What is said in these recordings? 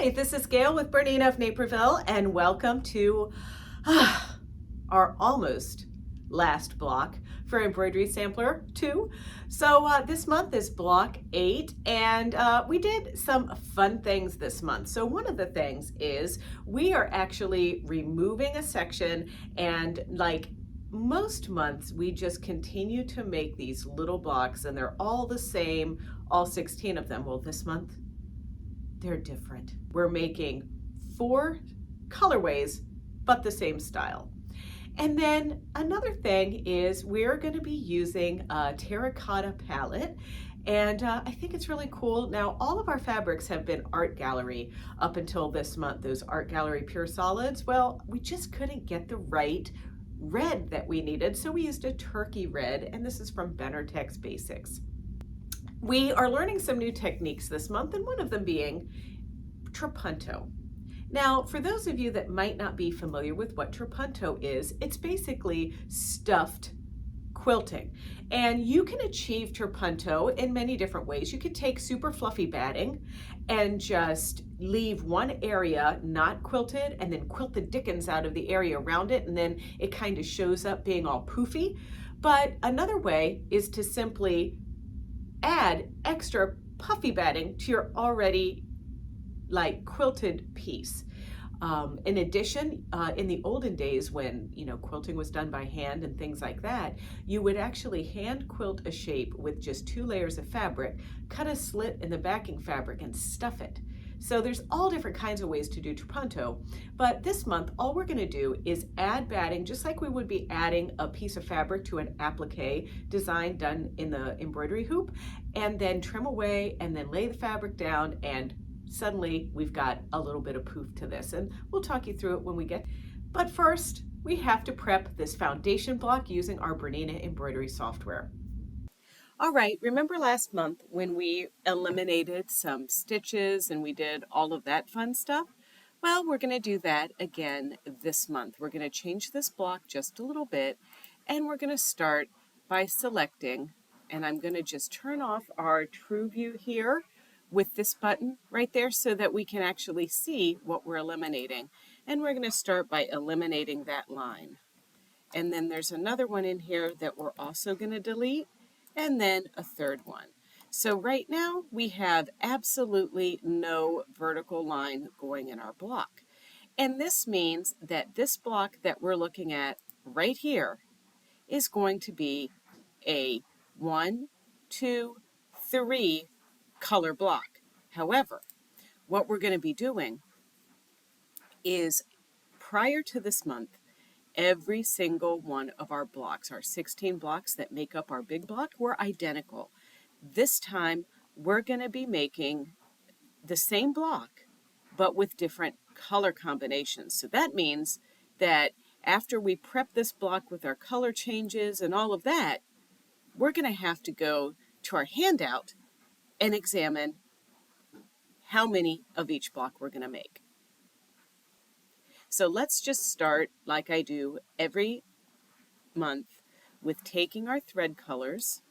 Hi, this is Gayle with BERNINA of Naperville, and welcome to our almost last block for Embroidery Sampler 2. So this month is block 8, and we did some fun things this month. So one of the things is we are actually removing a section, and like most months, we just continue to make these little blocks, and they're all the same, all 16 of them. Well, this month, they're different. We're making 4 colorways, but the same style. And then another thing is we're going to be using a terracotta palette, and I think it's really cool. Now, all of our fabrics have been art gallery up until this month, those art gallery pure solids. Well, we just couldn't get the right red that we needed, so we used a turkey red, and this is from Benartex Basics. We are learning some new techniques this month, and one of them being Trapunto. Now, for those of you that might not be familiar with what Trapunto is, it's basically stuffed quilting. And you can achieve Trapunto in many different ways. You could take super fluffy batting and just leave one area not quilted and then quilt the dickens out of the area around it, and then it kind of shows up being all poofy. But another way is to simply add extra puffy batting to your already like quilted piece. In addition, in the olden days when quilting was done by hand and things like that, you would actually hand quilt a shape with just 2 layers of fabric, cut a slit in the backing fabric and stuff it. So there's all different kinds of ways to do Trapunto, but this month all we're going to do is add batting just like we would be adding a piece of fabric to an applique design done in the embroidery hoop, and then trim away and then lay the fabric down, and suddenly we've got a little bit of poof to this, and we'll talk you through it when we get. But first, we have to prep this foundation block using our BERNINA embroidery software. All right, remember last month when we eliminated some stitches and we did all of that fun stuff? Well, we're going to do that again this month. We're going to change this block just a little bit, and we're going to start by selecting, and I'm going to just turn off our true view here with this button right there so that we can actually see what we're eliminating. And we're going to start by eliminating that line. And then there's another one in here that we're also going to delete, and then a third one. So right now we have absolutely no vertical line going in our block. And this means that this block that we're looking at right here is going to be a 1, 2, 3 color block. However, what we're going to be doing is prior to this month, every single one of our blocks, our 16 blocks that make up our big block, were identical. This time, we're going to be making the same block, but with different color combinations. So that means that after we prep this block with our color changes and all of that, we're going to have to go to our handout and examine how many of each block we're going to make. So let's just start like I do every month with taking our thread colors,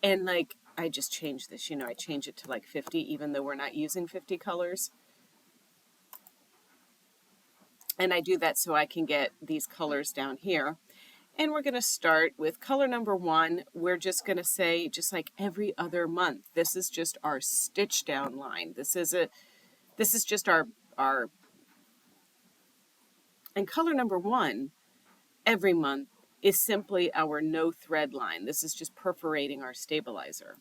and like I just changed this, I change it to like 50 even though we're not using 50 colors. And I do that so I can get these colors down here. And we're going to start with color number 1. We're just going to say, just like every other month, this is just our stitch down line. This is just our, and color number 1 every month is simply our no thread line. This is just perforating our stabilizer.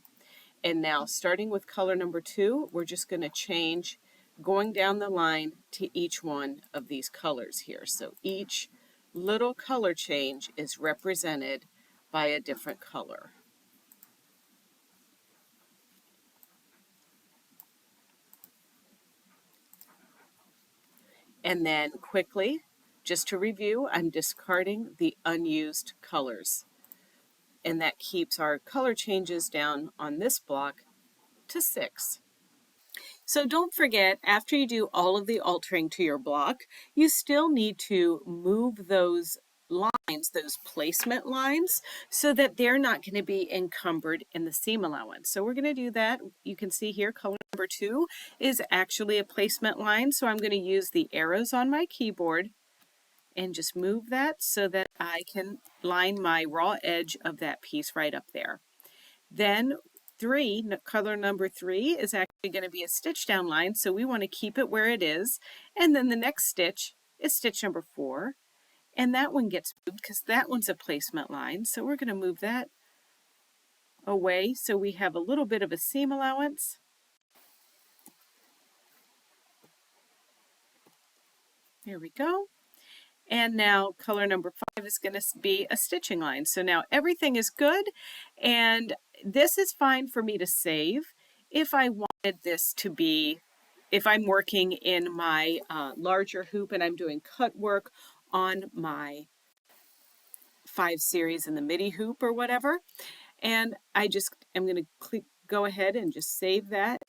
And now starting with color number 2, we're just going to change going down the line to each one of these colors here. So each little color change is represented by a different color. And then quickly, just to review, I'm discarding the unused colors. And that keeps our color changes down on this block to 6. So don't forget, after you do all of the altering to your block, you still need to move those lines, those placement lines, so that they're not going to be encumbered in the seam allowance. So we're going to do that. You can see here color number 2 is actually a placement line. So I'm going to use the arrows on my keyboard and just move that so that I can line my raw edge of that piece right up there. Then color number 3 is actually going to be a stitch down line, so we want to keep it where it is. And then the next stitch is stitch number 4, and that one gets moved because that one's a placement line. So we're going to move that away so we have a little bit of a seam allowance. There we go. And now color number 5 is going to be a stitching line. So now everything is good, and this is fine for me to save. If I wanted this to be, if I'm working in my larger hoop and I'm doing cut work on my 5 series in the midi hoop or whatever, and I just am going to go ahead and just save that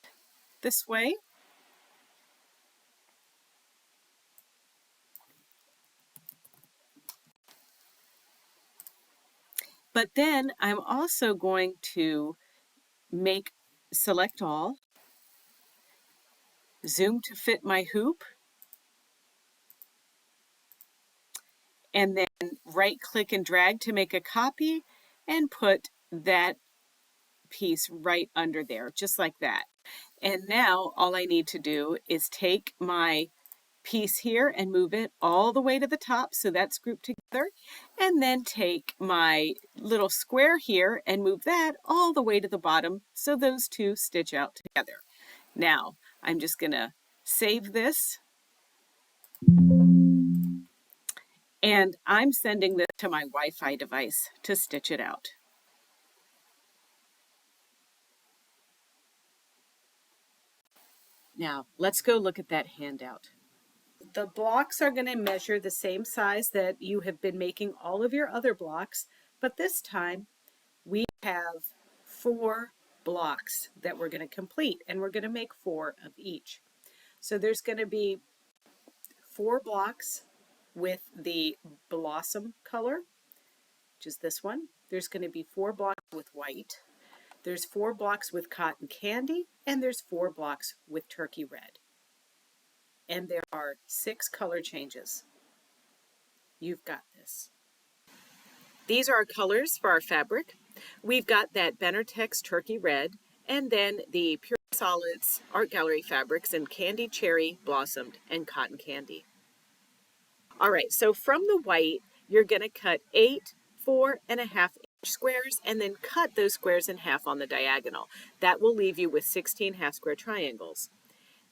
this way. But then I'm also going to select all, zoom to fit my hoop, and then right click and drag to make a copy and put that piece right under there, just like that. And now all I need to do is take my piece here and move it all the way to the top, so that's grouped together, and then take my little square here and move that all the way to the bottom, so those two stitch out together. Now I'm just going to save this, and I'm sending this to my Wi-Fi device to stitch it out. Now let's go look at that handout. The blocks are going to measure the same size that you have been making all of your other blocks, but this time we have 4 blocks that we're going to complete, and we're going to make 4 of each. So there's going to be 4 blocks with the blossom color, which is this one. There's going to be 4 blocks with white. There's 4 blocks with cotton candy, and there's 4 blocks with turkey red. And there are 6 color changes. You've got this. These are our colors for our fabric. We've got that Benartex turkey red, and then the Pure Solids Art Gallery fabrics in candy cherry, blossomed, and cotton candy. All right, so from the white, you're going to cut 8 4.5-inch squares and then cut those squares in half on the diagonal. That will leave you with 16 half square triangles.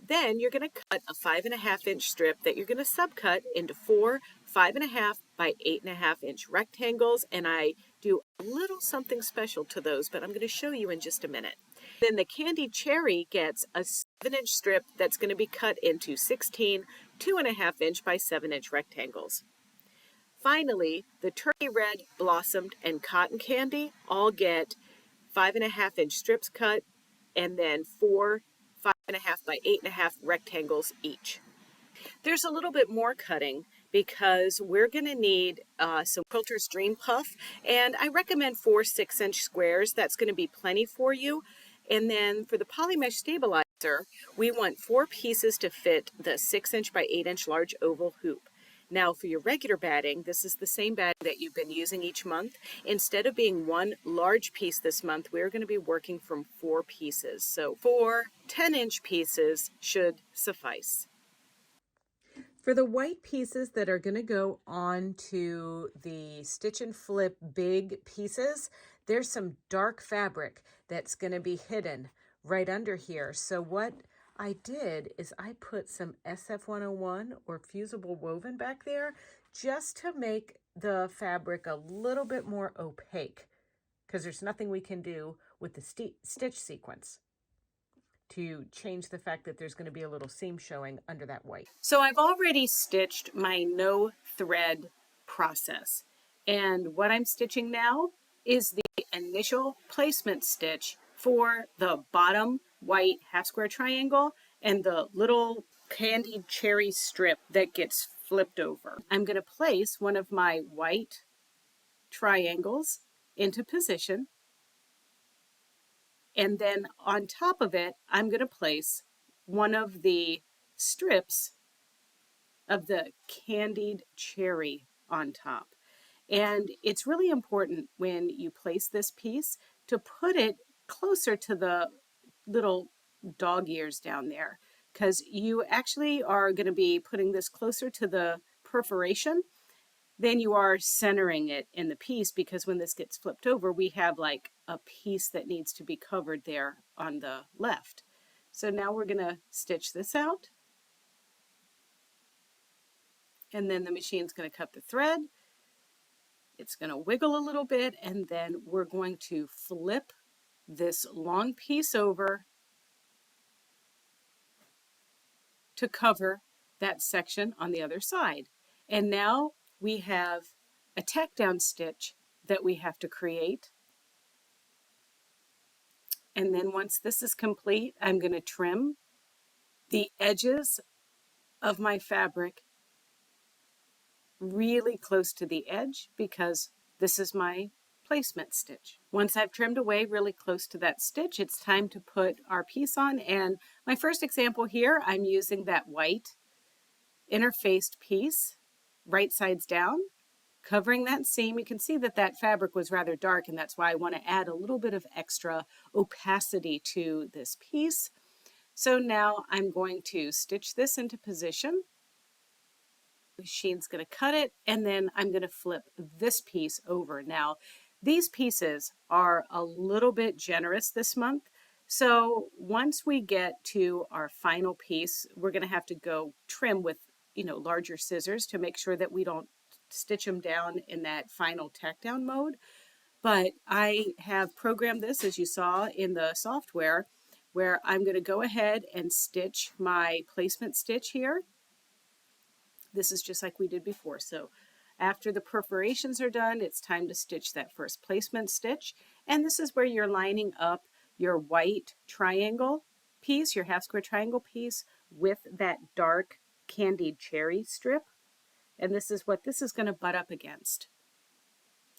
Then you're going to cut a 5.5-inch strip that you're going to subcut into 4 5.5 by 8.5-inch rectangles, and I do a little something special to those, but I'm going to show you in just a minute. Then the candy cherry gets a 7-inch strip that's going to be cut into 16 2.5-inch by 7-inch rectangles. Finally, the turkey red, blossomed, and cotton candy all get 5.5-inch strips cut, and then 4 5.5 by 8.5 rectangles each. There's a little bit more cutting because we're going to need some Quilter's Dream Puff, and I recommend 4 6-inch squares. That's going to be plenty for you. And then for the polymesh stabilizer, we want 4 pieces to fit the 6-inch by 8-inch large oval hoop. Now for your regular batting, this is the same batting that you've been using each month. Instead of being 1 large piece this month, we're going to be working from 4 pieces. So 4 10-inch pieces should suffice. For the white pieces that are going to go onto the stitch and flip big pieces, there's some dark fabric that's going to be hidden right under here. So what I did is I put some SF101 or fusible woven back there just to make the fabric a little bit more opaque, because there's nothing we can do with the stitch sequence to change the fact that there's going to be a little seam showing under that white. So I've already stitched my no thread process, and what I'm stitching now is the initial placement stitch for the bottom white half square triangle and the little candied cherry strip that gets flipped over. I'm going to place one of my white triangles into position, and then on top of it, I'm going to place one of the strips of the candied cherry on top. And it's really important when you place this piece to put it closer to the little dog ears down there, because you actually are going to be putting this closer to the perforation than you are centering it in the piece, because when this gets flipped over, we have like a piece that needs to be covered there on the left. So now we're going to stitch this out, and then the machine's going to cut the thread. It's going to wiggle a little bit, and then we're going to flip this long piece over to cover that section on the other side. And now we have a tack down stitch that we have to create. And then once this is complete, I'm going to trim the edges of my fabric really close to the edge, because this is my placement stitch. Once I've trimmed away really close to that stitch, it's time to put our piece on. And my first example here, I'm using that white interfaced piece, right sides down, covering that seam. You can see that that fabric was rather dark, and that's why I want to add a little bit of extra opacity to this piece. So now I'm going to stitch this into position. The machine's going to cut it, and then I'm going to flip this piece over. Now, these pieces are a little bit generous this month. So once we get to our final piece, we're going to have to go trim with, larger scissors to make sure that we don't stitch them down in that final tack down mode. But I have programmed this, as you saw in the software, where I'm going to go ahead and stitch my placement stitch here. This is just like we did before. So after the perforations are done, it's time to stitch that first placement stitch. And this is where you're lining up your white triangle piece, your half square triangle piece, with that dark candied cherry strip. And this is what this is going to butt up against.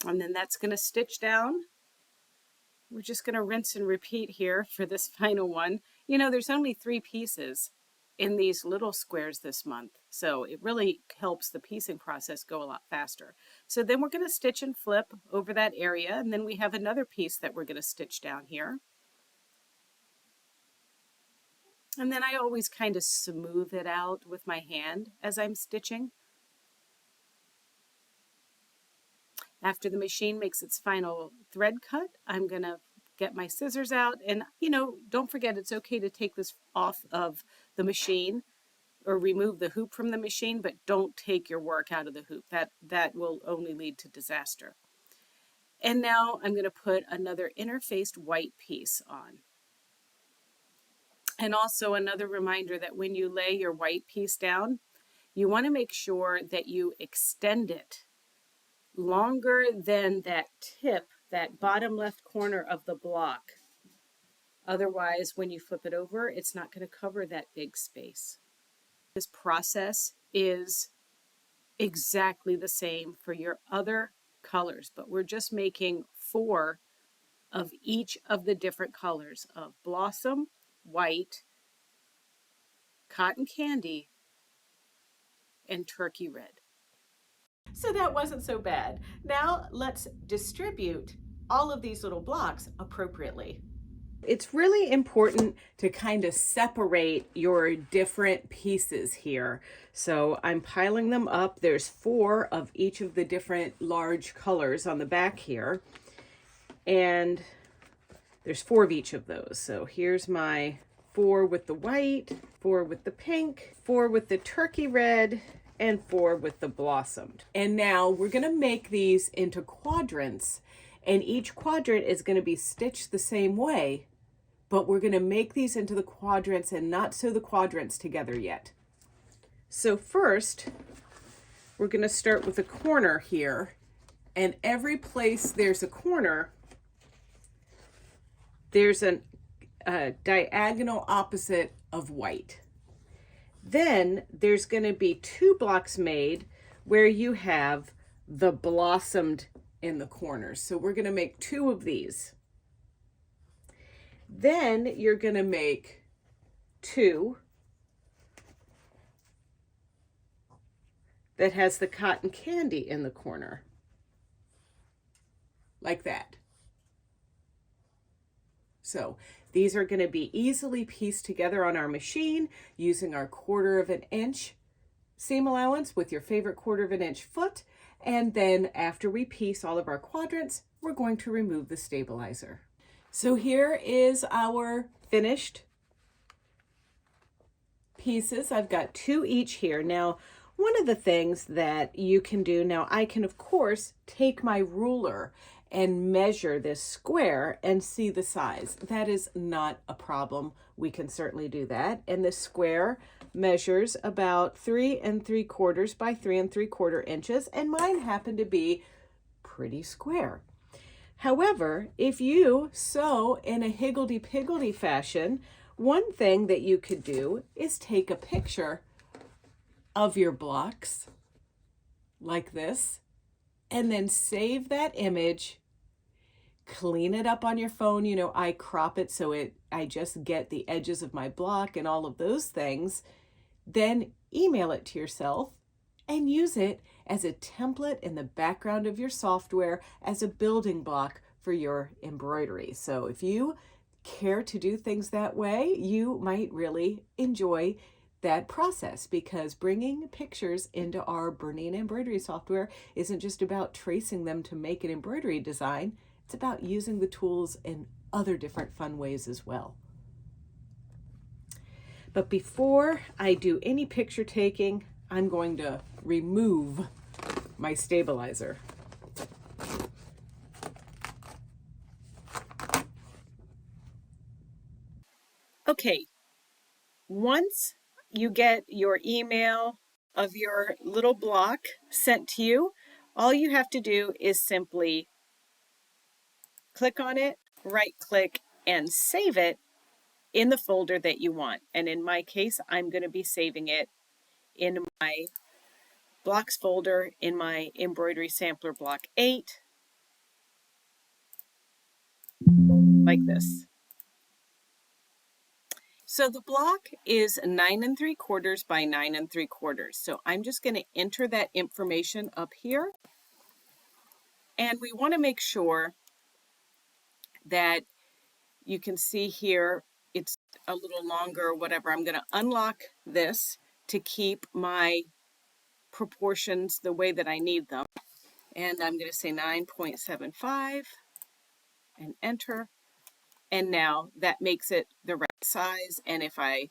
And then that's going to stitch down. We're just going to rinse and repeat here for this final one. There's only 3 pieces in these little squares this month, so it really helps the piecing process go a lot faster. So then we're going to stitch and flip over that area, and then we have another piece that we're going to stitch down here. And then I always kind of smooth it out with my hand as I'm stitching. After the machine makes its final thread cut, I'm going to get my scissors out, and don't forget, it's okay to take this off of the machine or remove the hoop from the machine, but don't take your work out of the hoop. That will only lead to disaster. And now I'm going to put another interfaced white piece on. And also another reminder that when you lay your white piece down, you want to make sure that you extend it longer than that tip, that bottom left corner of the block. Otherwise, when you flip it over, it's not going to cover that big space. This process is exactly the same for your other colors, but we're just making 4 of each of the different colors of blossom, white, cotton candy, and turkey red. So that wasn't so bad. Now let's distribute all of these little blocks appropriately. It's really important to kind of separate your different pieces here. So I'm piling them up. There's 4 of each of the different large colors on the back here. And there's 4 of each of those. So here's my 4 with the white, 4 with the pink, 4 with the turkey red, and 4 with the blossomed. And now we're going to make these into quadrants, and each quadrant is going to be stitched the same way, but we're going to make these into the quadrants and not sew the quadrants together yet. So first, we're going to start with a corner here, and every place there's a corner, there's a diagonal opposite of white. Then there's going to be 2 blocks made where you have the blossomed in the corners. So we're going to make 2 of these. Then you're going to make 2 that has the cotton candy in the corner, like that. So these are going to be easily pieced together on our machine using our 1/4 of an inch seam allowance with your favorite 1/4 of an inch foot. And then after we piece all of our quadrants, we're going to remove the stabilizer. So here is our finished pieces. I've got 2 each here. Now, one of the things that you can do now, I can of course take my ruler and measure this square and see the size. That is not a problem. We can certainly do that. And this square measures about 3 3/4 by 3 3/4 inches, and mine happen to be pretty square. However, if you sew in a higgledy-piggledy fashion, one thing that you could do is take a picture of your blocks like this, and then save that image, clean it up on your phone. You know, I crop it so I just get the edges of my block and all of those things. Then email it to yourself and use it as a template in the background of your software as a building block for your embroidery. So if you care to do things that way, you might really enjoy that process, because bringing pictures into our BERNINA embroidery software isn't just about tracing them to make an embroidery design. It's about using the tools in other different fun ways as well. But before I do any picture taking, I'm going to remove my stabilizer. Okay, once you get your email of your little block sent to you, all you have to do is simply click on it, right click, and save it in the folder that you want. And in my case, I'm going to be saving it in my blocks folder in my Embroidery Sampler Block 8, like this. So the block is 9 3/4 by 9 3/4. So I'm just going to enter that information up here. And we want to make sure that you can see here it's a little longer or whatever. I'm going to unlock this to keep my proportions the way that I need them. And I'm going to say 9.75 and enter. And now that makes it the right size. And if I,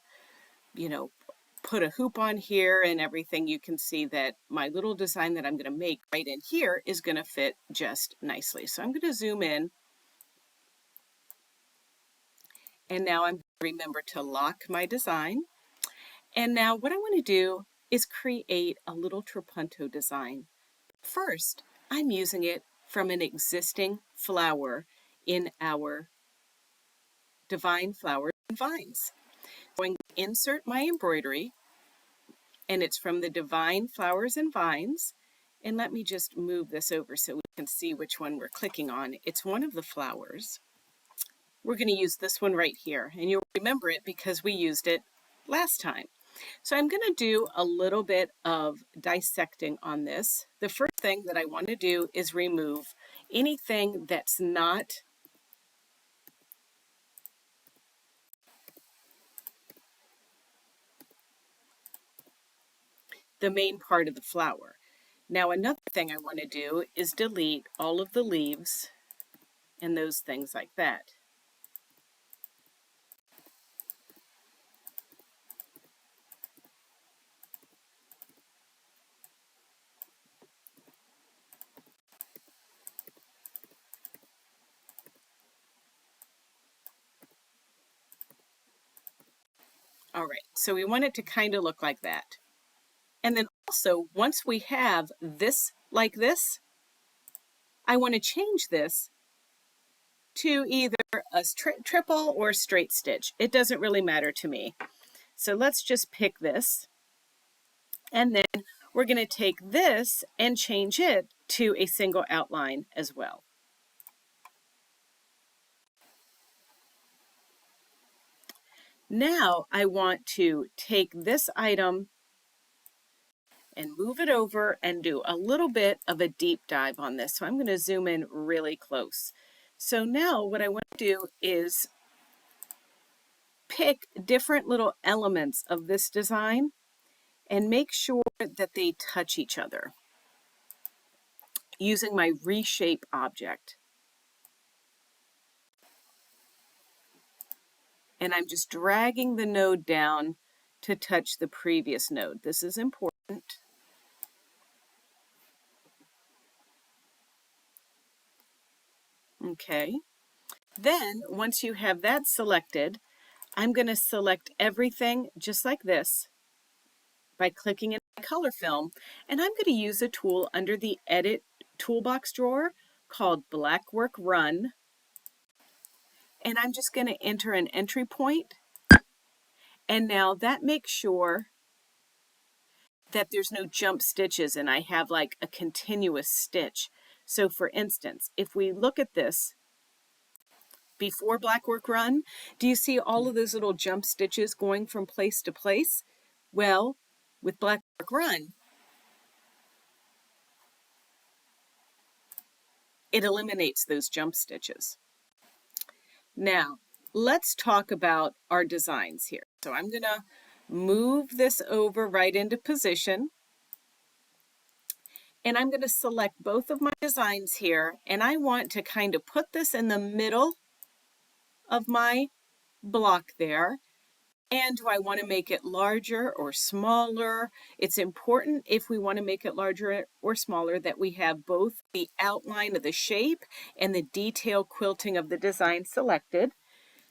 put a hoop on here and everything, you can see that my little design that I'm going to make right in here is going to fit just nicely. So I'm going to zoom in. And now I'm going to remember to lock my design. And now what I want to do is create a little Trapunto design. First, I'm using it from an existing flower in our Divine Flowers and Vines. I'm going to insert my embroidery, and it's from the Divine Flowers and Vines. And let me just move this over so we can see which one we're clicking on. It's one of the flowers. We're going to use this one right here, and you'll remember it because we used it last time. So I'm going to do a little bit of dissecting on this. The first thing that I want to do is remove anything that's not the main part of the flower. Now another thing I want to do is delete all of the leaves and those things like that. All right, so we want it to kind of look like that. And then also, once we have this like this, I want to change this to either a triple or straight stitch. It doesn't really matter to me. So let's just pick this. And then we're going to take this and change it to a single outline as well. Now I want to take this item and move it over and do a little bit of a deep dive on this. So I'm going to zoom in really close. So now what I want to do is pick different little elements of this design and make sure that they touch each other using my reshape object. And I'm just dragging the node down to touch the previous node. This is important. Okay. Then, once you have that selected, I'm going to select everything just like this by clicking in my color film, and I'm going to use a tool under the Edit Toolbox drawer called Black Work Run, and I'm just going to enter an entry point, and now that makes sure that there's no jump stitches and I have like a continuous stitch. So for instance, if we look at this, before Black Work Run, do you see all of those little jump stitches going from place to place? Well, with Black Work Run, it eliminates those jump stitches. Now, let's talk about our designs here. So I'm going to move this over right into position. And I'm going to select both of my designs here. And I want to kind of put this in the middle of my block there. And do I want to make it larger or smaller? It's important if we want to make it larger or smaller that we have both the outline of the shape and the detail quilting of the design selected.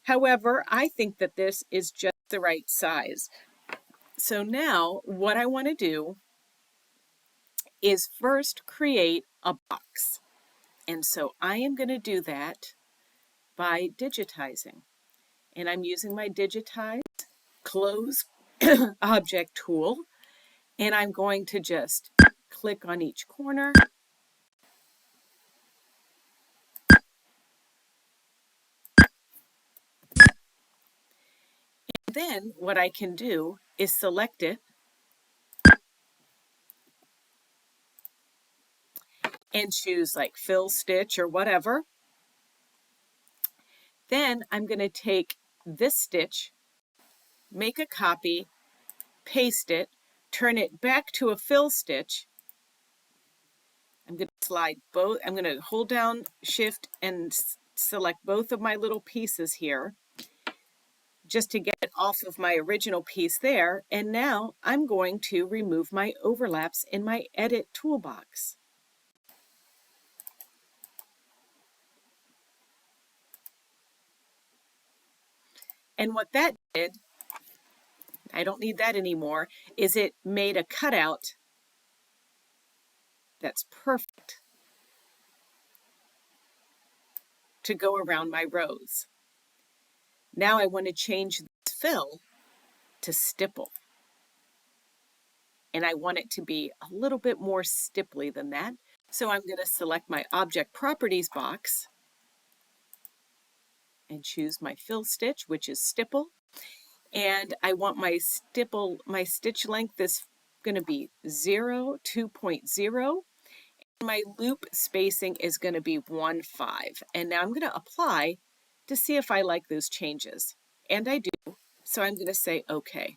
However, I think that this is just the right size. So now what I want to do is first create a box. And so I am going to do that by digitizing. And I'm using my digitize close object tool, and I'm going to just click on each corner. And then what I can do is select it and choose like fill stitch or whatever. Then I'm going to take this stitch, make a copy, paste it, turn it back to a fill stitch. I'm going to slide both, I'm going to hold down Shift and select both of my little pieces here just to get it off of my original piece there. And now I'm going to remove my overlaps in my Edit toolbox. And what that did, I don't need that anymore, is it made a cutout that's perfect to go around my rows. Now I want to change this fill to stipple. And I want it to be a little bit more stipply than that. So I'm going to select my Object Properties box and choose my fill stitch, which is stipple. And I want my stitch length is going to be 0, 2.0. My loop spacing is going to be 1.5. And now I'm going to apply to see if I like those changes. And I do. So I'm going to say OK.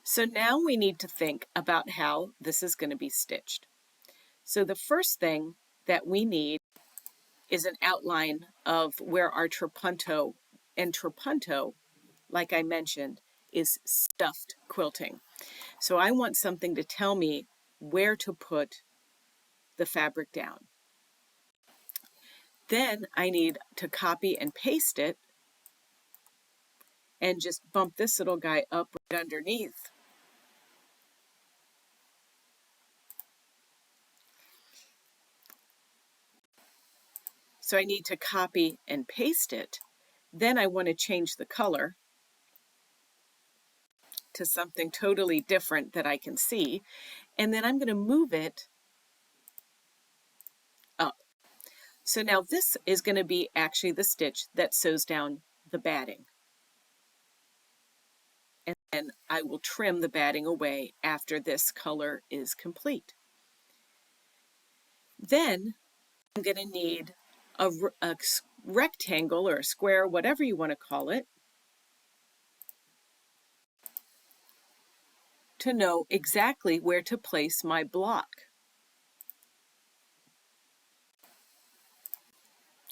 So now we need to think about how this is going to be stitched. So the first thing that we need is an outline of where our trapunto, and trapunto, like I mentioned, is stuffed quilting. So I want something to tell me where to put the fabric down. Then I need to copy and paste it and just bump this little guy up right underneath. So I need to copy and paste it Then I want to change the color to something totally different that I can see. And then I'm going to move it up. So now this is going to be actually the stitch that sews down the batting. And then I will trim the batting away after this color is complete. Then I'm going to need a rectangle or a square, whatever you want to call it, to know exactly where to place my block.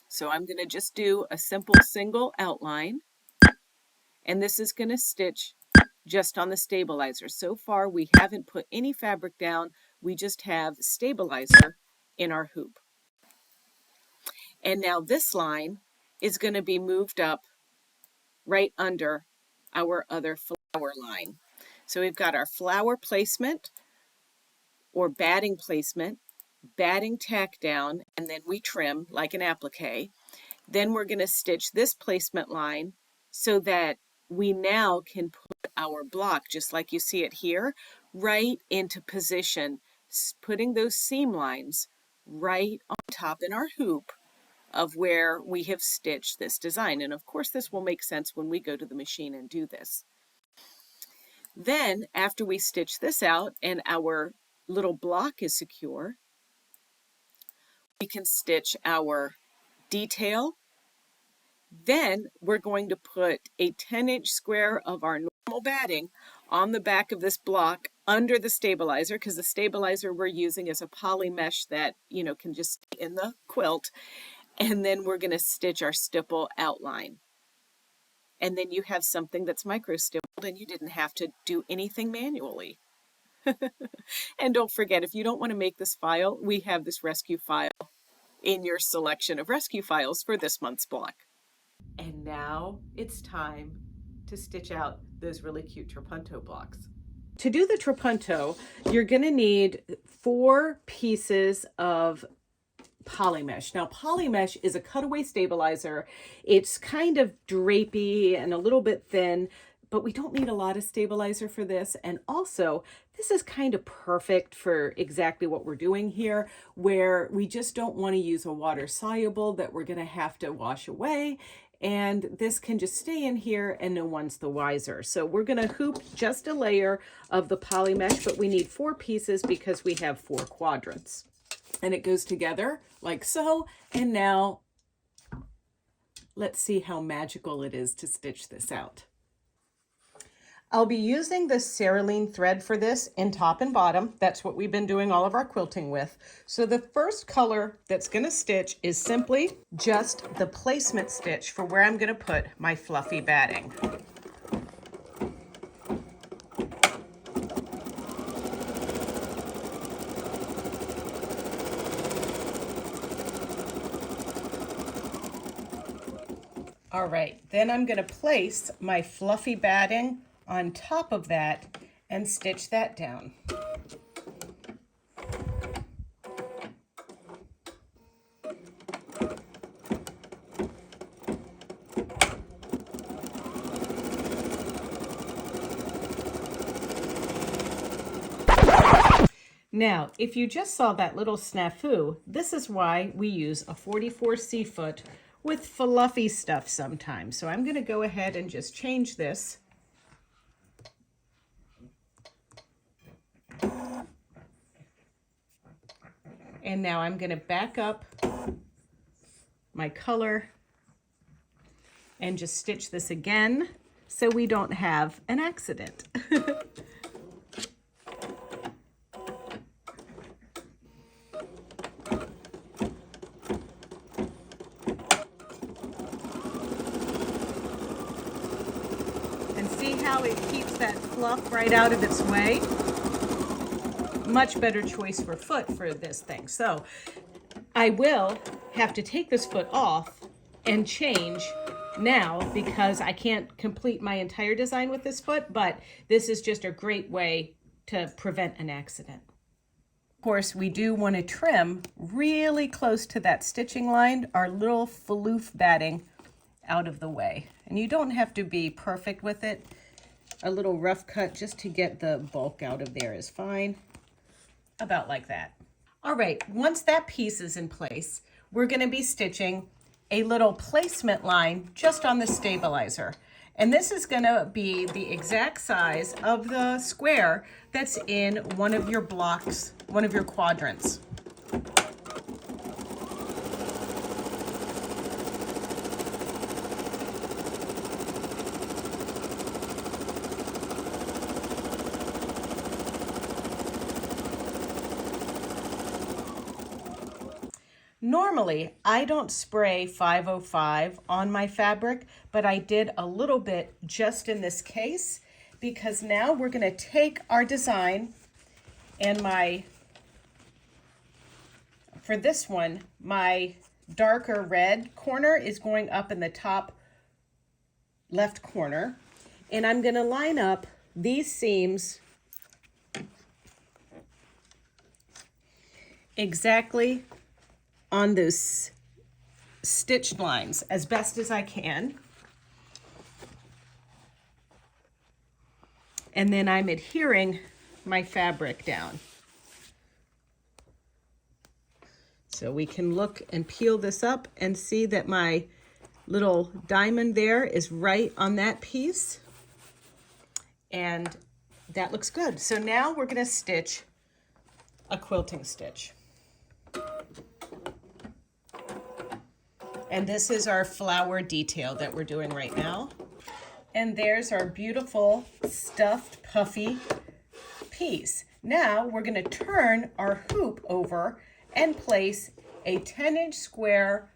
So I'm going to just do a simple single outline, and this is going to stitch just on the stabilizer. So far we haven't put any fabric down, we just have stabilizer in our hoop. And now this line is going to be moved up right under our other flower line. So we've got our flower placement or batting placement, batting tack down, and then we trim like an applique. Then we're going to stitch this placement line so that we now can put our block, just like you see it here, right into position, putting those seam lines right on top in our hoop of where we have stitched this design. And of course, this will make sense when we go to the machine and do this. Then, after we stitch this out and our little block is secure, we can stitch our detail. Then we're going to put a 10-inch square of our normal batting on the back of this block under the stabilizer, because the stabilizer we're using is a poly mesh that, can just stay in the quilt. And then we're going to stitch our stipple outline. And then you have something that's micro stippled and you didn't have to do anything manually. And don't forget, if you don't want to make this file, we have this rescue file in your selection of rescue files for this month's block. And now it's time to stitch out those really cute trapunto blocks. To do the trapunto, you're going to need 4 pieces of poly mesh. Now, poly mesh is a cutaway stabilizer. It's kind of drapey and a little bit thin, but we don't need a lot of stabilizer for this. And also, this is kind of perfect for exactly what we're doing here, where we just don't want to use a water soluble that we're going to have to wash away. And this can just stay in here and no one's the wiser. So we're going to hoop just a layer of the poly mesh, but we need 4 pieces because we have 4 quadrants. And it goes together like so. And now let's see how magical it is to stitch this out. I'll be using the cerulean thread for this in top and bottom. That's what we've been doing all of our quilting with. So the first color that's going to stitch is simply just the placement stitch for where I'm going to put my fluffy batting. All right, then I'm going to place my fluffy batting on top of that and stitch that down. Now, if you just saw that little snafu, this is why we use a 44C foot with fluffy stuff sometimes. So I'm going to go ahead and just change this. And now I'm going to back up my color and just stitch this again so we don't have an accident. See how it keeps that fluff right out of its way? Much better choice for foot for this thing. So I will have to take this foot off and change now because I can't complete my entire design with this foot, but this is just a great way to prevent an accident. Of course, we do want to trim really close to that stitching line, our little floof batting out of the way. And you don't have to be perfect with it. A little rough cut just to get the bulk out of there is fine. About like that. All right, once that piece is in place, we're going to be stitching a little placement line just on the stabilizer. And this is going to be the exact size of the square that's in one of your blocks, one of your quadrants. Normally, I don't spray 505 on my fabric, but I did a little bit just in this case because now we're going to take our design and for this one, my darker red corner is going up in the top left corner, and I'm going to line up these seams exactly on those stitched lines as best as I can. And then I'm adhering my fabric down. So we can look and peel this up and see that my little diamond there is right on that piece. And that looks good. So now we're going to stitch a quilting stitch. And this is our flower detail that we're doing right now. And there's our beautiful stuffed puffy piece. Now we're going to turn our hoop over and place a 10-inch square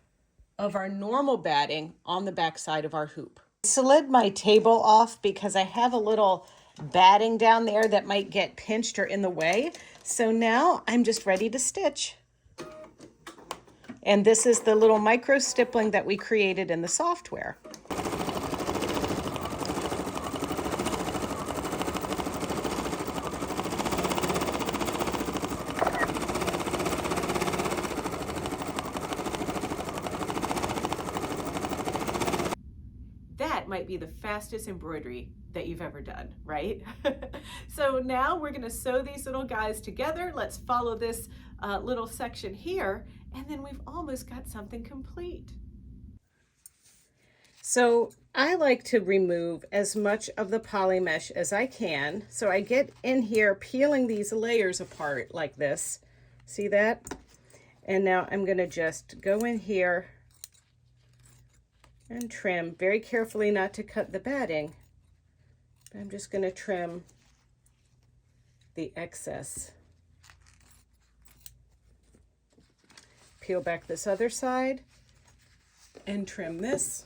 of our normal batting on the back side of our hoop. I slid my table off because I have a little batting down there that might get pinched or in the way. So now I'm just ready to stitch. And this is the little micro stippling that we created in the software. That might be the fastest embroidery that you've ever done, right? So now we're going to sew these little guys together. Let's follow this little section here, and then we've almost got something complete. So I like to remove as much of the poly mesh as I can. So I get in here peeling these layers apart like this. See that? And now I'm going to just go in here and trim very carefully, not to cut the batting. I'm just going to trim the excess. Peel back this other side and trim this.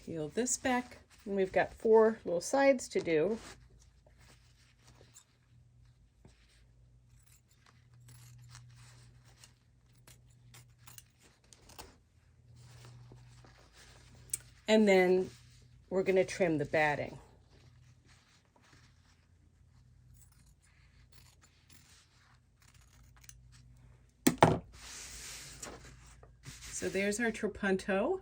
Peel this back, and we've got 4 little sides to do. And then we're going to trim the batting. So there's our trapunto.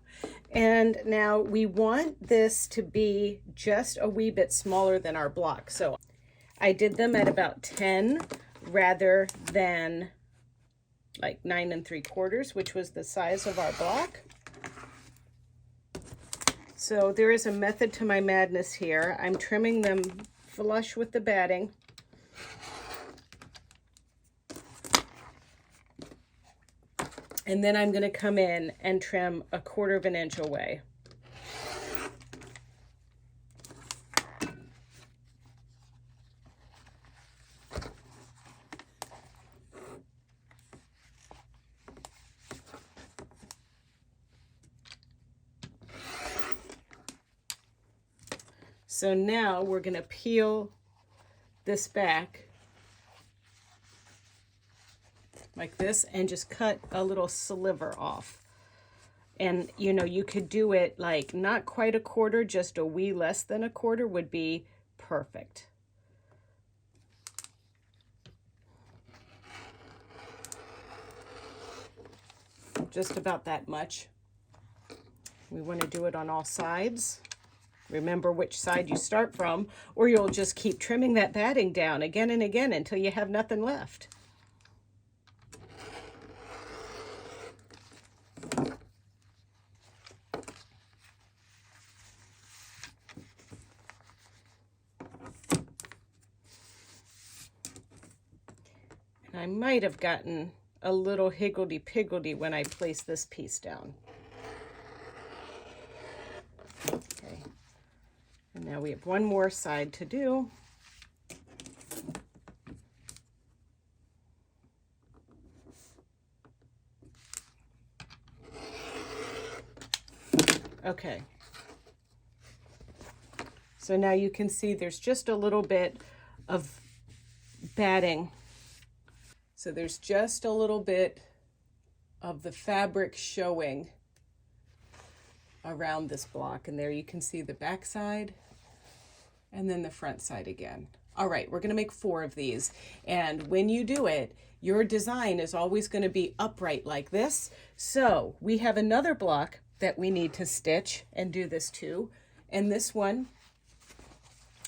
And now we want this to be just a wee bit smaller than our block. So I did them at about 10 rather than like 9 3/4, which was the size of our block. So there is a method to my madness here. I'm trimming them flush with the batting. And then I'm going to come in and trim 1/4 inch away. So now we're going to peel this back like this and just cut a little sliver off. And you know, you could do it like not quite a quarter, just a wee less than a quarter would be perfect. Just about that much. We want to do it on all sides. Remember which side you start from, or you'll just keep trimming that batting down again and again until you have nothing left. And I might have gotten a little higgledy-piggledy when I placed this piece down. Okay. And now we have one more side to do. Okay. So now you can see there's just a little bit of batting. So there's just a little bit of the fabric showing around this block. And there you can see the back side and then the front side again. All right, we're gonna make 4 of these. And when you do it, your design is always gonna be upright like this. So we have another block that we need to stitch and do this too. And this one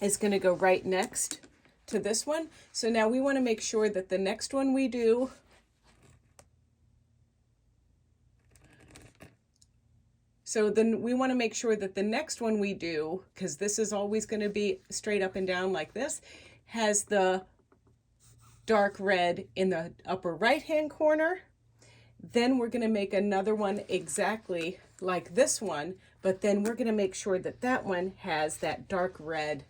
is gonna go right next to this one. So now we wanna make sure that the next one we do So then we want to make sure that the next one we do, because this is always going to be straight up and down like this, has the dark red in the upper right hand corner. Then we're going to make another one exactly like this one, but then we're going to make sure that that one has that dark red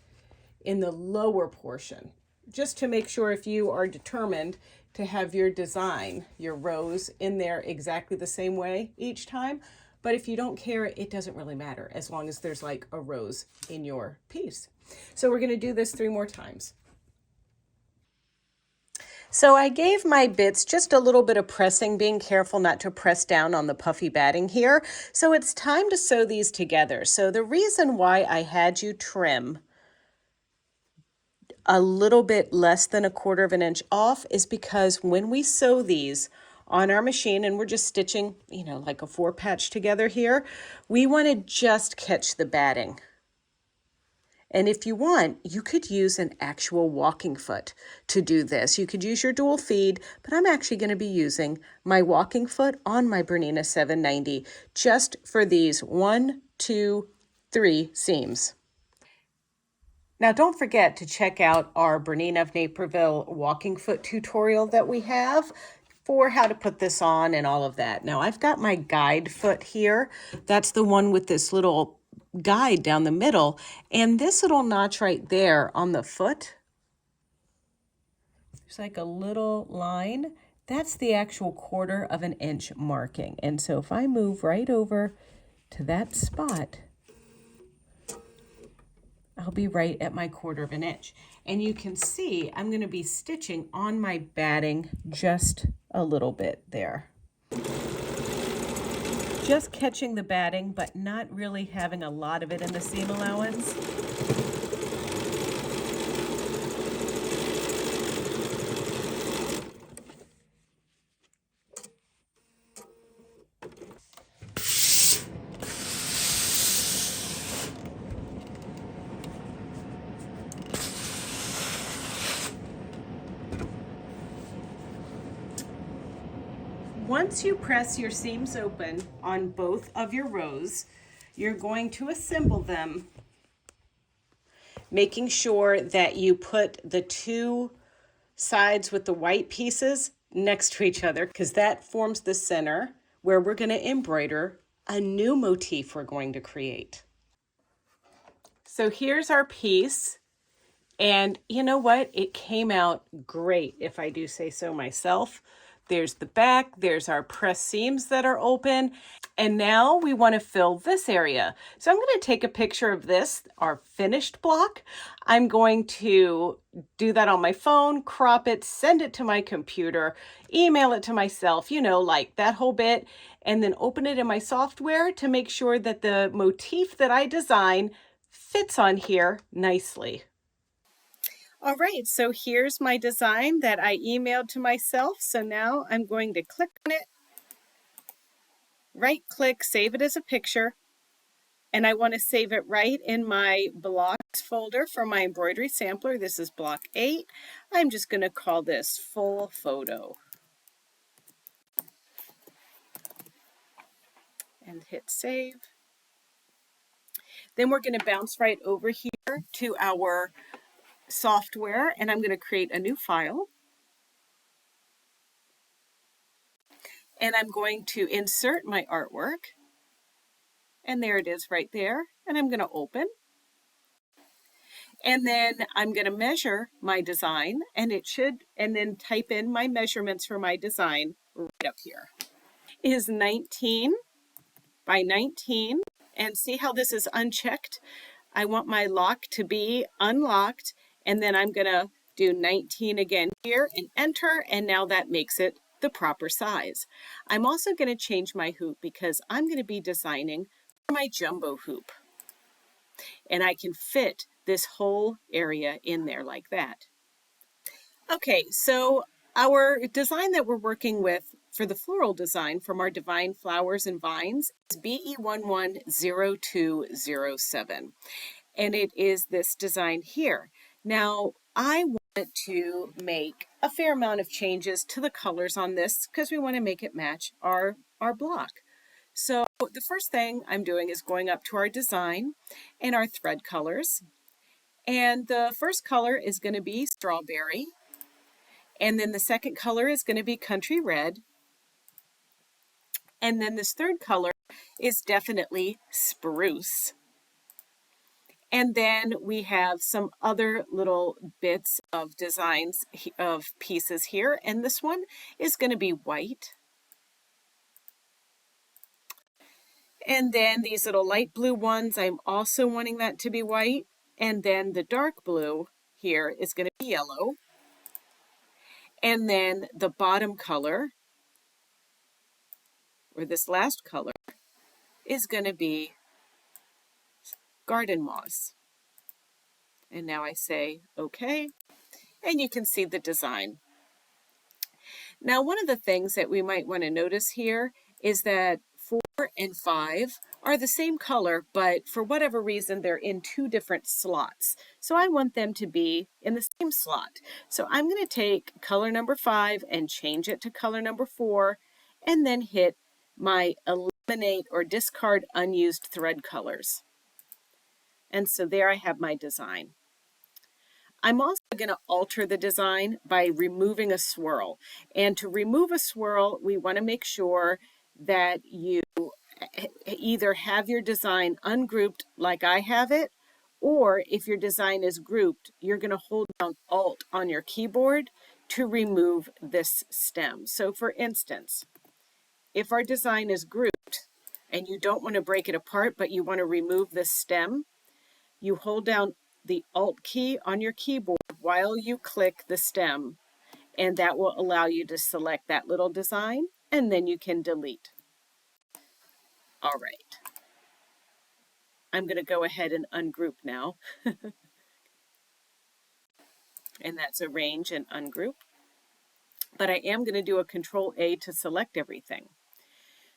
in the lower portion, just to make sure if you are determined to have your design, your rows in there exactly the same way each time. But if you don't care, it doesn't really matter as long as there's like a rose in your piece. So we're going to do this 3 more times. So I gave my bits just a little bit of pressing, being careful not to press down on the puffy batting here. So it's time to sew these together. So the reason why I had you trim a little bit less than 1/4 inch off is because when we sew these on our machine, and we're just stitching, you know, like a 4-patch together here, we want to just catch the batting. And if you want, you could use an actual walking foot to do this. You could use your dual feed, but I'm actually going to be using my walking foot on my Bernina 790 just for these 1, 2, 3 seams. Now don't forget to check out our BERNINA of Naperville walking foot tutorial that we have for how to put this on and all of that. Now I've got my guide foot here. That's the one with this little guide down the middle, and this little notch right there on the foot, there's like a little line. That's the actual 1/4 inch marking. And so if I move right over to that spot, I'll be right at my 1/4 inch. And you can see I'm going to be stitching on my batting just a little bit there. Just catching the batting, but not really having a lot of it in the seam allowance. Once you press your seams open on both of your rows, you're going to assemble them, making sure that you put the 2 sides with the white pieces next to each other, because that forms the center where we're going to embroider a new motif we're going to create. So here's our piece. And you know what? It came out great, if I do say so myself. There's the back, there's our press seams that are open. And now we want to fill this area. So I'm going to take a picture of this, our finished block. I'm going to do that on my phone, crop it, send it to my computer, email it to myself, you know, like that whole bit, and then open it in my software to make sure that the motif that I design fits on here nicely. All right, so here's my design that I emailed to myself. So now I'm going to click on it, right click, save it as a picture. And I want to save it right in my blocks folder for my embroidery sampler. This is block 8. I'm just going to call this full photo. And hit save. Then we're going to bounce right over here to our software, and I'm going to create a new file. And I'm going to insert my artwork. And there it is right there. And I'm going to open. And then I'm going to measure my design, and then type in my measurements for my design right up here. It is 19 by 19. And see how this is unchecked? I want my lock to be unlocked, and then I'm going to do 19 again here and enter, and now that makes it the proper size. I'm also going to change my hoop because I'm going to be designing for my jumbo hoop, and I can fit this whole area in there like that. Okay, so our design that we're working with for the floral design from our Divine Flowers and Vines is BE110207. And it is this design here. Now, I wanted to make a fair amount of changes to the colors on this because we want to make it match our block. So the first thing I'm doing is going up to our design and our thread colors. And the first color is going to be strawberry. And then the second color is going to be country red. And then this third color is definitely spruce. And then we have some other little bits of designs of pieces here. And this one is going to be white. And then these little light blue ones, I'm also wanting that to be white. And then the dark blue here is going to be yellow. And then the bottom color, or this last color, is going to be garden moss. And now I say, okay, and you can see the design. Now, one of the things that we might want to notice here is that 4 and 5 are the same color, but for whatever reason, they're in 2 different slots. So I want them to be in the same slot. So I'm going to take color number 5 and change it to color number 4, and then hit my eliminate or discard unused thread colors. And so there I have my design. I'm also going to alter the design by removing a swirl. And to remove a swirl, we want to make sure that you either have your design ungrouped like I have it, or if your design is grouped, you're going to hold down Alt on your keyboard to remove this stem. So for instance, if our design is grouped and you don't want to break it apart, but you want to remove this stem, you hold down the Alt key on your keyboard while you click the stem, and that will allow you to select that little design, and then you can delete. All right. I'm going to go ahead and ungroup now. And that's arrange and ungroup. But I am going to do a Control A to select everything.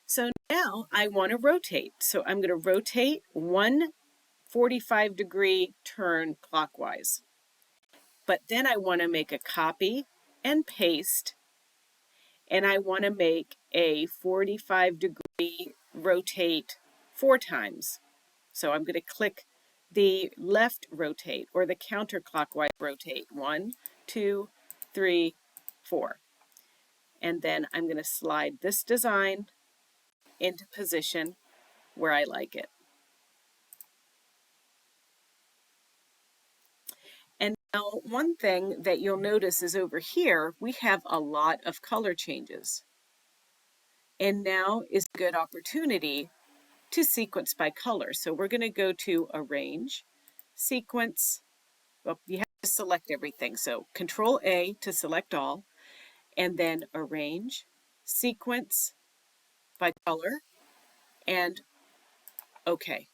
So now I want to rotate. So I'm going to rotate 1 45-degree turn clockwise. But then I want to make a copy and paste, and I want to make a 45-degree rotate 4 times. So I'm going to click the left rotate or the counterclockwise rotate. 1, 2, 3, 4. And then I'm going to slide this design into position where I like it. And now one thing that you'll notice is over here, we have a lot of color changes. And now is a good opportunity to sequence by color. So we're going to go to Arrange, Sequence. Well, you have to select everything. So Control A to select all, and then Arrange, Sequence by color, and OK.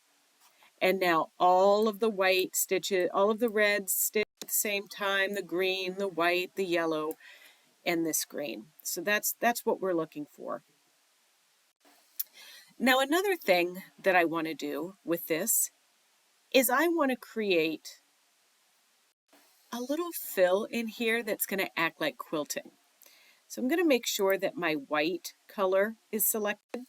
And now all of the white stitches, all of the reds stitch at the same time, the green, the white, the yellow, and this green. So that's what we're looking for. Now another thing that I want to do with this is I want to create a little fill in here that's going to act like quilting. So I'm going to make sure that my white color is selected,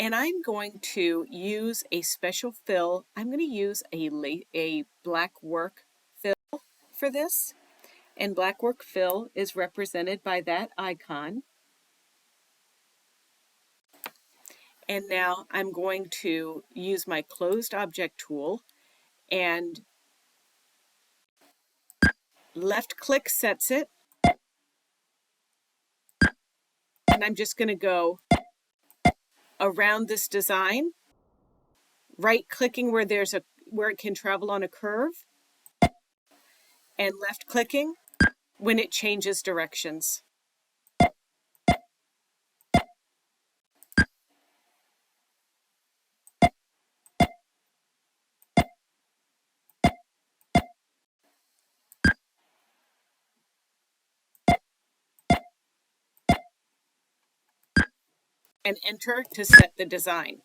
and I'm going to use a special fill. I'm going to use a black work fill for this, and black work fill is represented by that icon. And now I'm going to use my closed object tool, and left click sets it, and I'm just going to go around this design, right clicking where it can travel on a curve, and left clicking when it changes directions. And enter to set the design.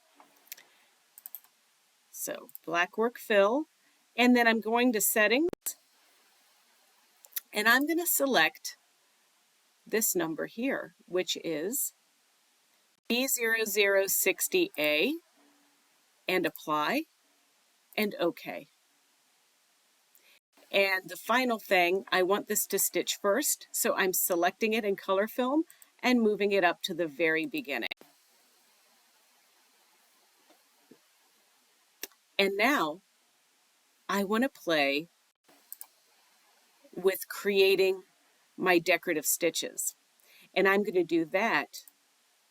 So black work fill, and then I'm going to settings, and I'm going to select this number here, which is B0060A, and apply, and OK. And the final thing, I want this to stitch first, so I'm selecting it in color film and moving it up to the very beginning. And now I want to play with creating my decorative stitches. And I'm going to do that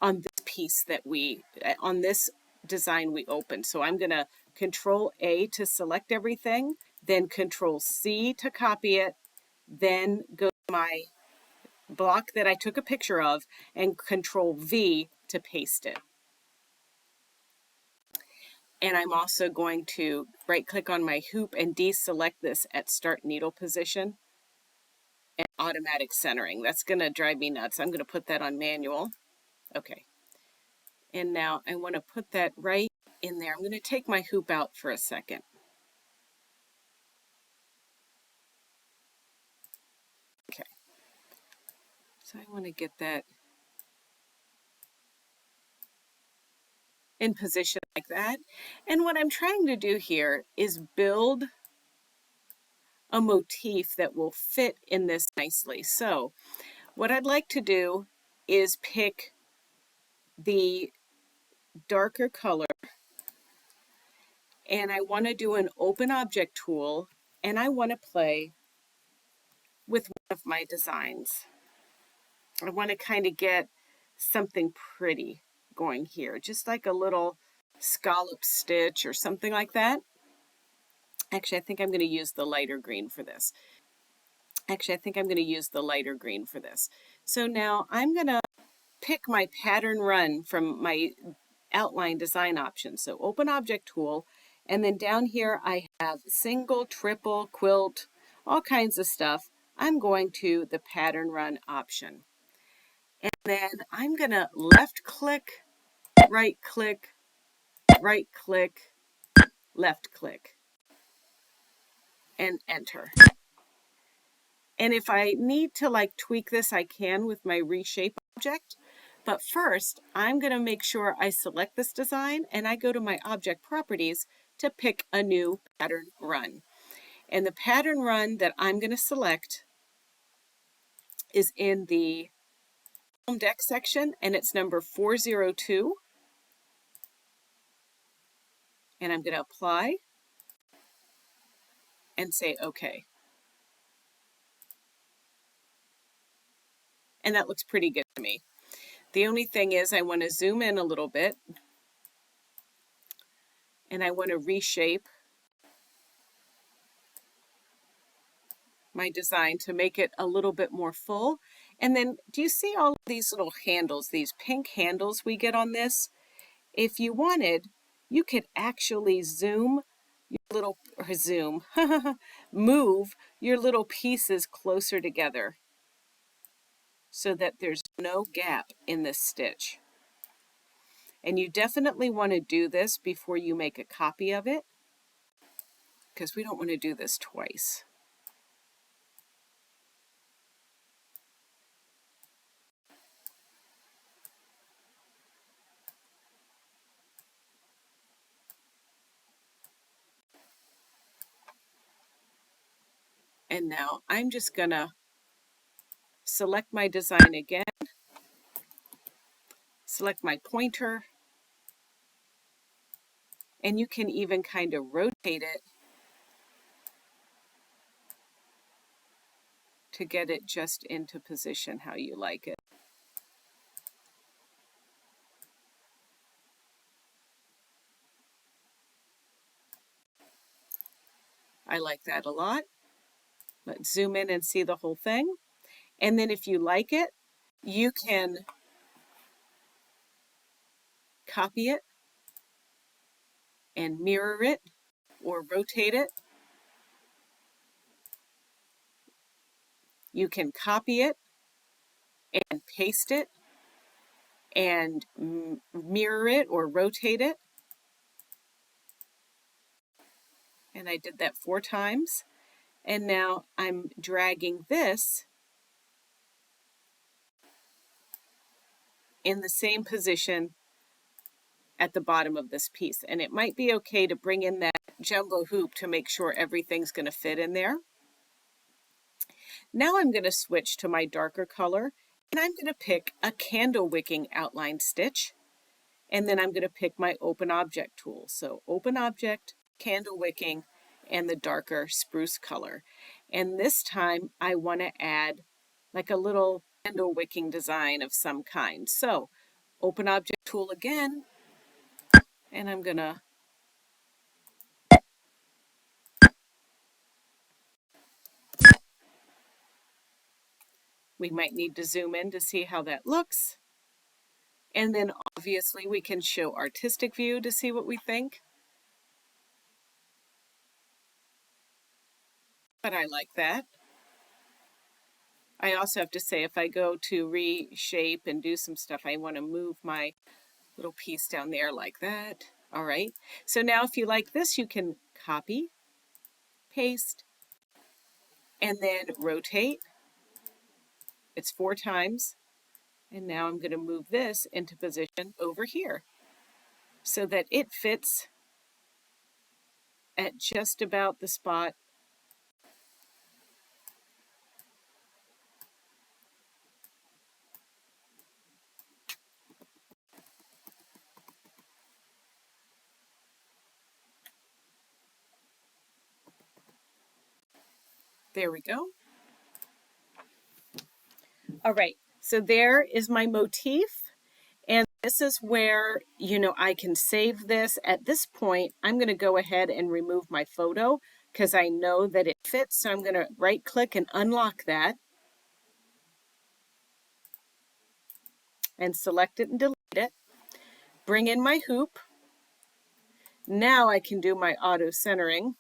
on this piece on this design we opened. So I'm going to Control A to select everything, then Control C to copy it, then go to my block that I took a picture of and Control V to paste it. And I'm also going to right click on my hoop and deselect this at start needle position and automatic centering. That's going to drive me nuts. I'm going to put that on manual. Okay. And now I want to put that right in there. I'm going to take my hoop out for a second. Okay. So I want to get that in position like that. And what I'm trying to do here is build a motif that will fit in this nicely. So what I'd like to do is pick the darker color, and I want to do an open object tool, and I want to play with one of my designs. I want to kind of get something pretty going here, just like a little scallop stitch or something like that. Actually, I think I'm going to use the lighter green for this. So now I'm going to pick my pattern run from my outline design options. So open object tool, and then down here I have single, triple, quilt, all kinds of stuff. I'm going to the pattern run option. And then I'm going to left click, right click, right click, left click, and enter. And if I need to like tweak this, I can with my reshape object. But first, I'm going to make sure I select this design and I go to my object properties to pick a new pattern run. And the pattern run that I'm going to select is in the deck section, and it's number 402. And I'm going to apply and say OK. and that looks pretty good to me. The only thing is I want to zoom in a little bit, and I want to reshape my design to make it a little bit more full. And then do you see all of these little handles, these pink handles we get on this? If you wanted, you could actually move your little pieces closer together so that there's no gap in this stitch. And you definitely want to do this before you make a copy of it, because we don't want to do this twice. And now I'm just going to select my design again, select my pointer, and you can even kind of rotate it to get it just into position how you like it. I like that a lot. Let's zoom in and see the whole thing. And then if you like it, you can copy it and mirror it or rotate it. You can copy it and paste it and mirror it or rotate it. And I did that 4 times. And now I'm dragging this in the same position at the bottom of this piece. And it might be okay to bring in that jumbo hoop to make sure everything's going to fit in there. Now I'm going to switch to my darker color, and I'm going to pick a candle wicking outline stitch. And then I'm going to pick my open object tool. So open object, candle wicking, and the darker spruce color. And this time I want to add like a little candle wicking design of some kind. So open object tool again, and I'm going to we might need to zoom in to see how that looks. And then obviously we can show artistic view to see what we think. But I like that. I also have to say, if I go to reshape and do some stuff, I want to move my little piece down there like that. All right. So now if you like this, you can copy, paste, and then rotate. It's 4 times. And now I'm going to move this into position over here so that it fits at just about the spot . There we go. All right, so there is my motif. And this is where, I can save this. At this point, I'm going to go ahead and remove my photo because I know that it fits. So I'm going to right click and unlock that and select it and delete it. Bring in my hoop. Now I can do my auto centering.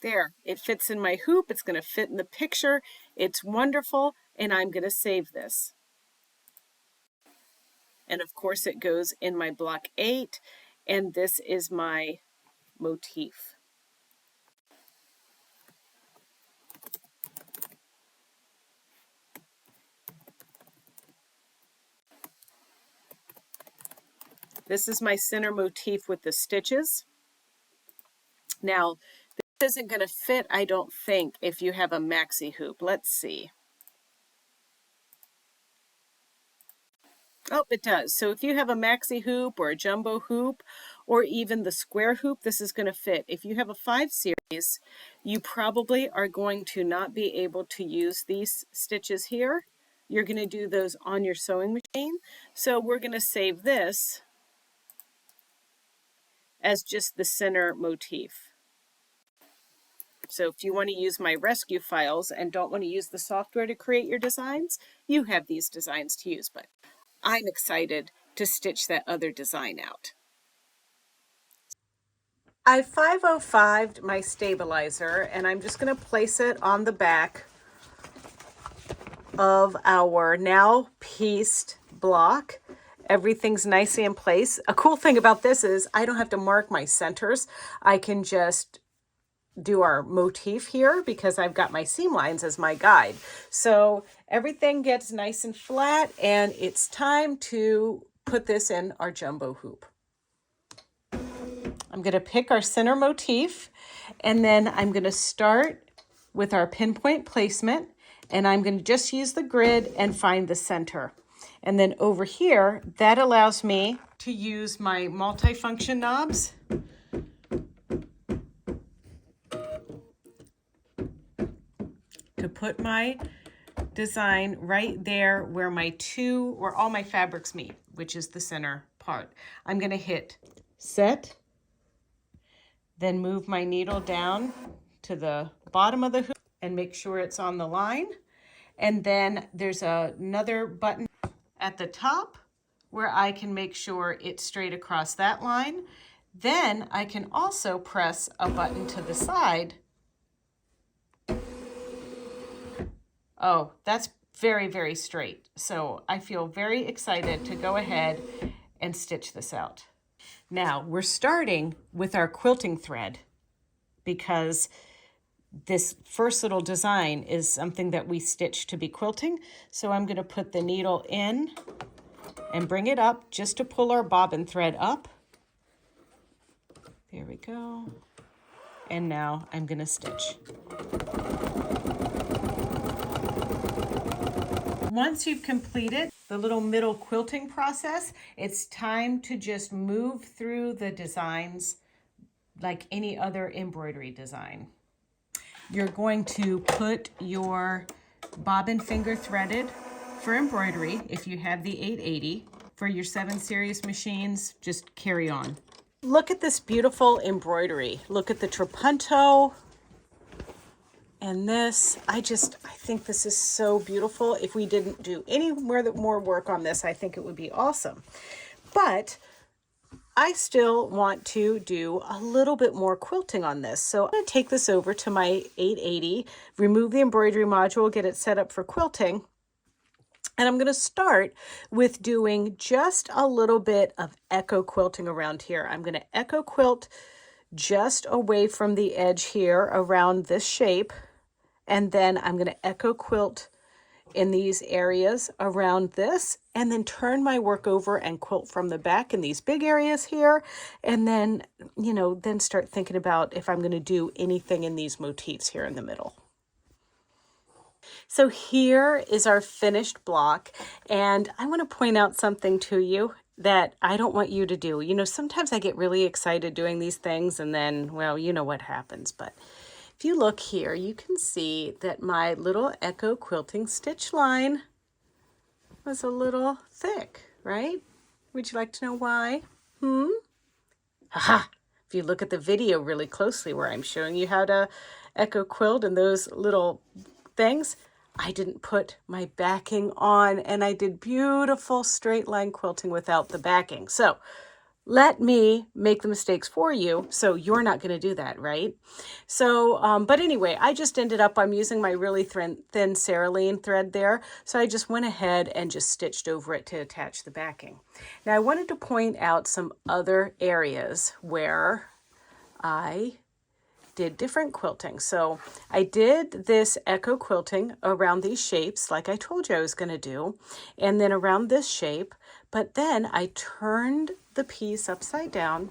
There, it fits in my hoop. It's going to fit in the picture. It's wonderful. And I'm going to save this. And of course it goes in my block 8. And this is my motif. This is my center motif with the stitches. Now, this isn't going to fit, I don't think, if you have a maxi hoop. Let's see. Oh, it does. So if you have a maxi hoop or a jumbo hoop, or even the square hoop, this is going to fit. If you have a 5 series, you probably are going to not be able to use these stitches here. You're going to do those on your sewing machine. So we're going to save this as just the center motif. So if you want to use my rescue files and don't want to use the software to create your designs, you have these designs to use, but I'm excited to stitch that other design out. I 505'd my stabilizer, and I'm just going to place it on the back of our now pieced block. Everything's nicely in place. A cool thing about this is I don't have to mark my centers. I can just do our motif here because I've got my seam lines as my guide. So everything gets nice and flat, and it's time to put this in our jumbo hoop. I'm going to pick our center motif, and then I'm going to start with our pinpoint placement, and I'm going to just use the grid and find the center. And then over here, that allows me to use my multifunction knobs to put my design right there where where all my fabrics meet, which is the center part. I'm going to hit set, then move my needle down to the bottom of the hoop and make sure it's on the line. And then there's another button at the top where I can make sure it's straight across that line. Then I can also press a button to the side. Oh, that's very, very straight. So I feel very excited to go ahead and stitch this out. Now we're starting with our quilting thread because this first little design is something that we stitch to be quilting. So I'm going to put the needle in and bring it up just to pull our bobbin thread up. There we go. And now I'm going to stitch. Once you've completed the little middle quilting process, it's time to just move through the designs like any other embroidery design. You're going to put your bobbin finger threaded for embroidery if you have the 880. For your 7 series machines, just carry on. Look at this beautiful embroidery. Look at the Trapunto. And this, I think this is so beautiful. If we didn't do any more work on this, I think it would be awesome. But I still want to do a little bit more quilting on this. So I'm going to take this over to my 880, remove the embroidery module, get it set up for quilting. And I'm going to start with doing just a little bit of echo quilting around here. I'm going to echo quilt just away from the edge here around this shape. And then I'm going to echo quilt in these areas around this, and then turn my work over and quilt from the back in these big areas here. And then, then start thinking about if I'm going to do anything in these motifs here in the middle. So here is our finished block. And I want to point out something to you that I don't want you to do. Sometimes I get really excited doing these things, and then, well, you know what happens. But if you look here, you can see that my little echo quilting stitch line was a little thick, right? Would you like to know why? Haha! If you look at the video really closely where I'm showing you how to echo quilt and those little things, I didn't put my backing on, and I did beautiful straight line quilting without the backing. So let me make the mistakes for you so you're not going to do that, right? So, but anyway, I just ended up, I'm using my really thin Cerulean thread there. So I just went ahead and just stitched over it to attach the backing. Now I wanted to point out some other areas where I did different quilting. So I did this echo quilting around these shapes like I told you I was going to do, and then around this shape, but then I turned the piece upside down,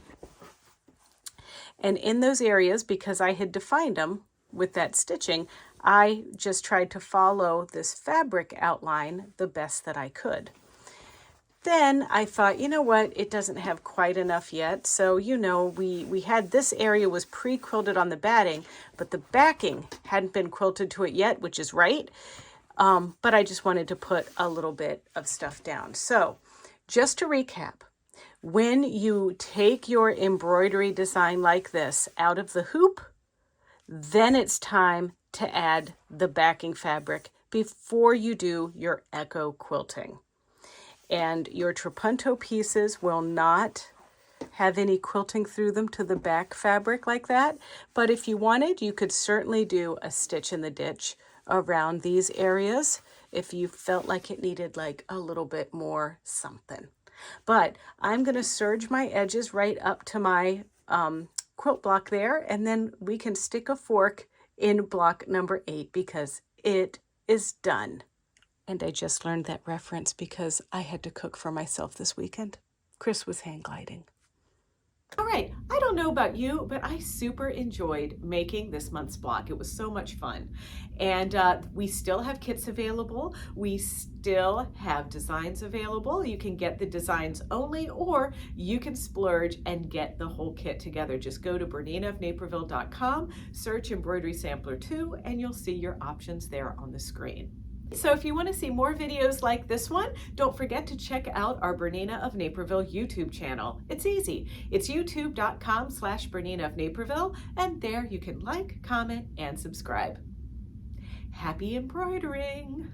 and in those areas, because I had defined them with that stitching, I just tried to follow this fabric outline the best that I could. Then I thought, you know what, it doesn't have quite enough yet. So, you know, we had this area was pre-quilted on the batting, but the backing hadn't been quilted to it yet, which is right. But I just wanted to put a little bit of stuff down. So just to recap, when you take your embroidery design like this out of the hoop, then it's time to add the backing fabric before you do your echo quilting. And your Trapunto pieces will not have any quilting through them to the back fabric like that. But if you wanted, you could certainly do a stitch in the ditch around these areas if you felt like it needed like a little bit more something. But I'm going to serge my edges right up to my quilt block there, and then we can stick a fork in block number 8 because it is done. And I just learned that reference because I had to cook for myself this weekend. Chris was hang gliding. All right, I don't know about you, but I super enjoyed making this month's block. It was so much fun. And we still have kits available. We still have designs available. You can get the designs only, or you can splurge and get the whole kit together. Just go to BERNINAofNaperville.com, search Embroidery Sampler 2, and you'll see your options there on the screen. So if you want to see more videos like this one, don't forget to check out our Bernina of Naperville YouTube channel. It's easy. It's youtube.com/Bernina of Naperville, and there you can like, comment, and subscribe. Happy embroidering!